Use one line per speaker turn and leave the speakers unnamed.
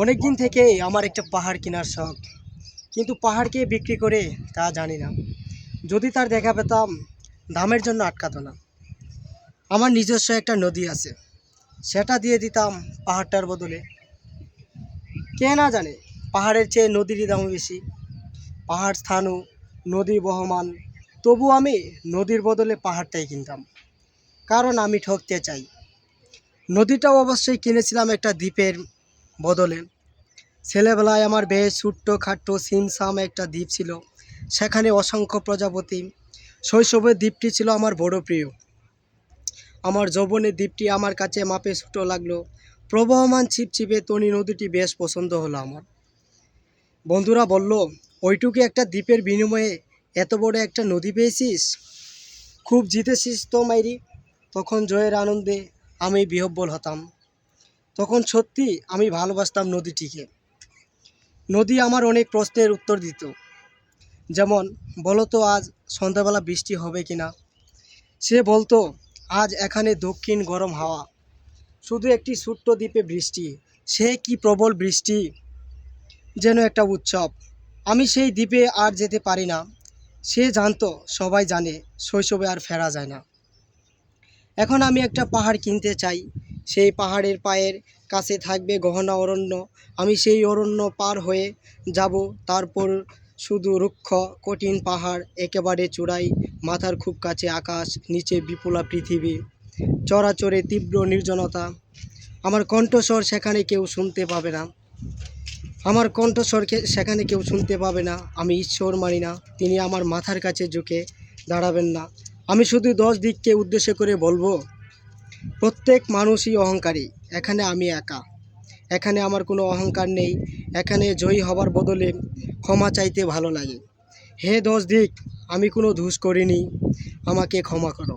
অনেক দিন থেকে আমার একটা পাহাড় কেনার শখ, কিন্তু পাহাড়কে বিক্রি করে তা জানি না। যদি তার দেখা পেতাম, দামের জন্য আটকাতো না। আমার নিজস্ব একটা নদী আছে, সেটা দিয়ে দিতাম পাহাড়টার বদলে। কে না জানে পাহাড়ের চেয়ে নদীরই দাম বেশি। পাহাড় স্থানু, নদী বহমান, তবু আমি নদীর বদলে পাহাড়টাই কিনতাম, কারণ আমি ঠকতে চাই। নদীটাও অবশ্যই কিনেছিলাম একটা দ্বীপের বদলে। ছেলেবেলায় আমার বেশ ছোট্ট খাট্ট সিমসাম একটা দ্বীপ ছিল, সেখানে অসংখ্য প্রজাপতি। শৈশবের দ্বীপটি ছিল আমার বড় প্রিয়। আমার যৌবনের দ্বীপটি আমার কাছে মাপে ছোটো লাগলো। প্রবহমান ছিপছিপে তনি নদীটি বেশ পছন্দ হলো আমার। বন্ধুরা বলল, ওইটুকু একটা দ্বীপের বিনিময়ে এত বড় একটা নদী পেয়েছিস, খুব জিতেছিস তো মাইরি। তখন জয়ের আনন্দে আমি বিহ্বল হতাম। তখন সত্যি আমি ভালোবাসতাম নদীটিকে। নদী আমার অনেক প্রশ্নের উত্তর দিত, যেমন, বলো তো আজ সন্ধ্যাবেলা বৃষ্টি হবে কি না। সে বলতো, আজ এখানে দক্ষিণ গরম হাওয়া, শুধু একটি ছোট্ট দ্বীপে বৃষ্টি, সে কি প্রবল বৃষ্টি, যেন একটা উৎসব। আমি সেই দ্বীপে আর যেতে পারি না। সে জানতো, সবাই জানে, শৈশবে আর ফেরা যায় না। এখন আমি একটা পাহাড় কিনতে চাই। সেই পাহাড়ের পায়ের কাছে থাকবে গহনা অরণ্য। আমি সেই অরণ্য পার হয়ে যাব, তারপর শুধু রুক্ষ কঠিন পাহাড়, একেবারে চূড়াই, মাথার খুব কাছে আকাশ, নিচে বিপুলা পৃথিবী, চরাচরে তীব্র নির্জনতা। আমার কণ্ঠস্বর সেখানে কেউ শুনতে পাবে না। আমার কণ্ঠস্বরকে সেখানে কেউ শুনতে পাবে না। আমি ঈশ্বর মানি না, তিনি আমার মাথার কাছে ঝুঁকে দাঁড়াবেন না। আমি শুধু 10 দিককে উদ্দেশ্য করে বলবো, প্রত্যেক মানুষই অহংকারী, এখানে আমি একা। এখানে আমার কোনো অহংকার নেই। এখানে জয়ী হবার বদলে ক্ষমা চাইতে ভালো লাগে। হে 10 দিক, আমি কোনো দোষ করিনি, আমাকে ক্ষমা করো।